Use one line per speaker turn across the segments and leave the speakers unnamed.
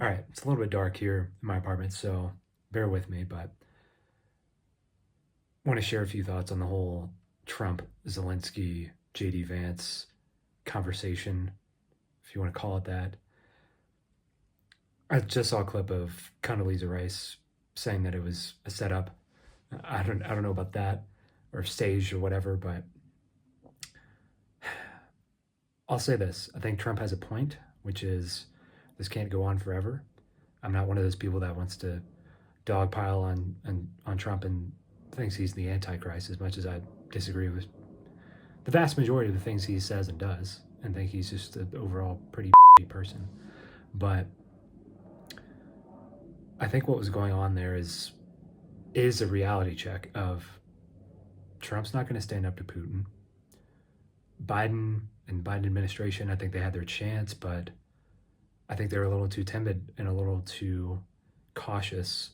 All right, it's a little bit dark here in my apartment, so bear with me, but I want to share a few thoughts on the whole Trump, Zelensky, JD Vance conversation, if you want to call it that. I just saw a clip of Condoleezza Rice saying that it was a setup. I don't know about that or staged or whatever, but I'll say this. I think Trump has a point, which is this can't go on forever. I'm not one of those people that wants to dogpile on Trump and thinks he's the Antichrist as much as I disagree with the vast majority of the things he says and does, and think he's just an overall pretty person. But I think what was going on there is a reality check of Trump's not going to stand up to Putin. Biden and Biden administration, I think they had their chance, but I think they were a little too timid and a little too cautious.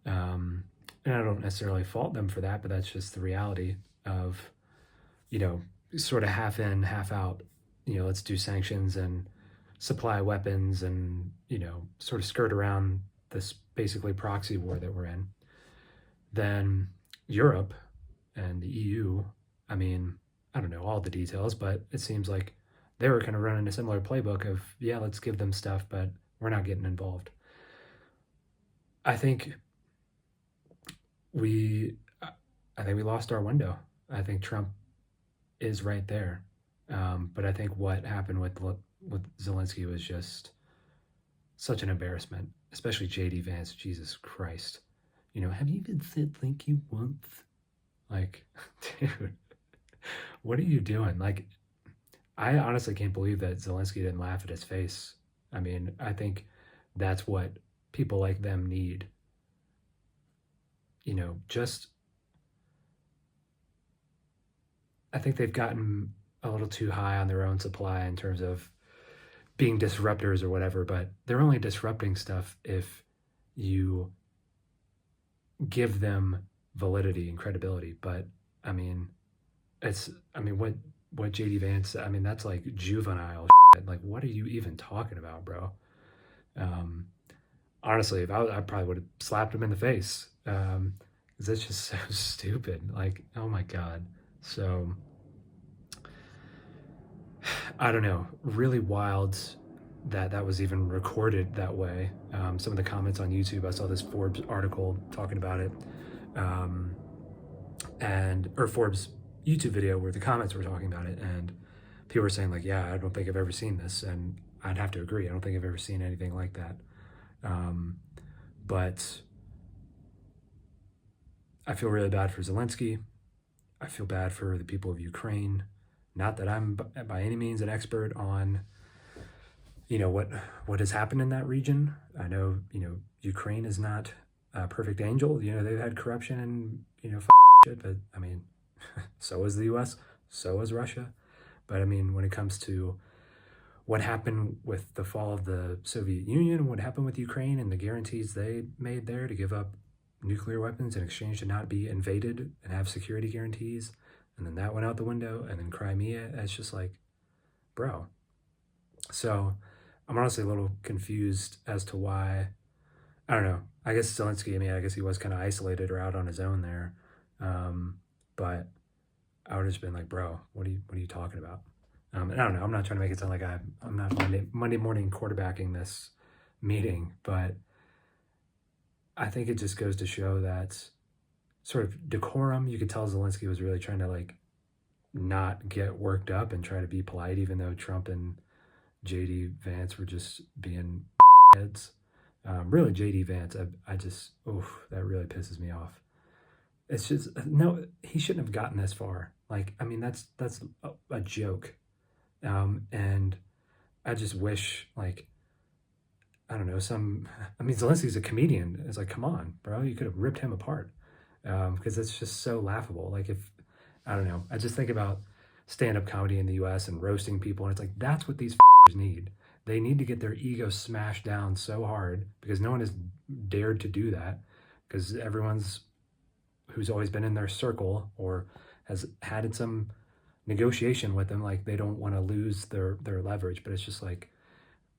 And I don't necessarily fault them for that, but that's just the reality of, sort of half in, half out. Let's do sanctions and supply weapons and, sort of skirt around this basically proxy war that we're in. Then Europe and the EU, I mean, I don't know all the details, but it seems like they were kind of running a similar playbook of, yeah, let's give them stuff, but we're not getting involved. I think we I think we lost our window. I think Trump is right there. But I think what happened with Zelensky was just such an embarrassment, especially JD Vance. Jesus Christ. Have you even said thank you once? Like, dude, what are you doing? Like, I honestly can't believe that Zelensky didn't laugh at his face. I mean, I think that's what people like them need. Just I think they've gotten a little too high on their own supply in terms of being disruptors or whatever, but they're only disrupting stuff if you give them validity and credibility. But I mean, what JD Vance, I mean, that's like juvenile shit. Like, what are you even talking about, bro? Um, Honestly, if I probably would have slapped him in the face. Because it's just so stupid. Like, oh my God. So, I don't know. Really wild that that was even recorded that way. Some of the comments on YouTube, I saw this Forbes article talking about it, um, or Forbes YouTube video where the comments were talking about it, and people were saying like, "Yeah, I don't think I've ever seen this," and I'd have to agree. I don't think I've ever seen anything like that. Um, but I feel really bad for Zelensky. I feel bad for the people of Ukraine. Not that I'm by any means an expert on, what has happened in that region. I know, Ukraine is not a perfect angel. They've had corruption and, shit, but I mean, so is the US, so is Russia. But I mean, when it comes to what happened with the fall of the Soviet Union, what happened with Ukraine and the guarantees they made there to give up nuclear weapons in exchange to not be invaded and have security guarantees, and then that went out the window, and then Crimea, it's just like, bro. So I'm honestly a little confused as to why. I don't know. I guess Zelensky, I guess he was kind of isolated or out on his own there. But I would have just been like, bro, what are you talking about? And I don't know. I'm not trying to make it sound like I'm not Monday morning quarterbacking this meeting, but I think it just goes to show that sort of decorum. You could tell Zelensky was really trying to like not get worked up and try to be polite, even though Trump and JD Vance were just being heads. Really, JD Vance, I just, that really pisses me off. It's just, no, he shouldn't have gotten this far. Like, I mean, that's a joke. And I just wish, like, I don't know, Zelensky's a comedian. It's like, come on, bro, you could have ripped him apart. Because it's just so laughable. Like, I don't know, I just think about stand-up comedy in the US and roasting people, and it's like, that's what these need. They need to get their ego smashed down so hard because no one has dared to do that, because everyone's who's always been in their circle or has had some negotiation with them, like they don't want to lose their leverage. But it's just like,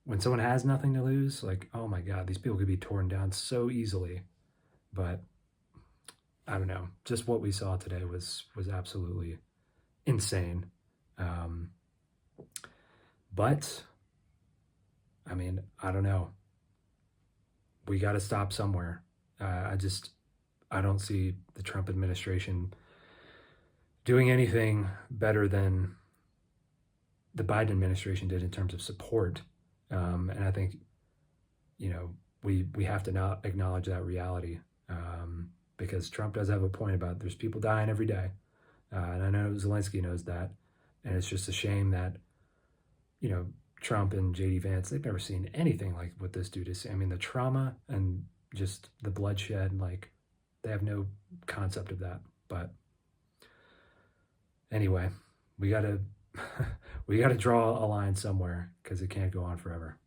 when someone has nothing to lose, like, oh my God, these people could be torn down so easily. But I don't know. Just what we saw today was absolutely insane. Um, but I mean, I don't know. We got to stop somewhere. I don't see the Trump administration doing anything better than the Biden administration did in terms of support. And I think, we have to now acknowledge that reality, because Trump does have a point about there's people dying every day. And I know Zelenskyy knows that. And it's just a shame that, Trump and J.D. Vance, they've never seen anything like what this dude is. I mean, the trauma and just the bloodshed, like, they have no concept of that. But anyway, we got to we got to draw a line somewhere because it can't go on forever.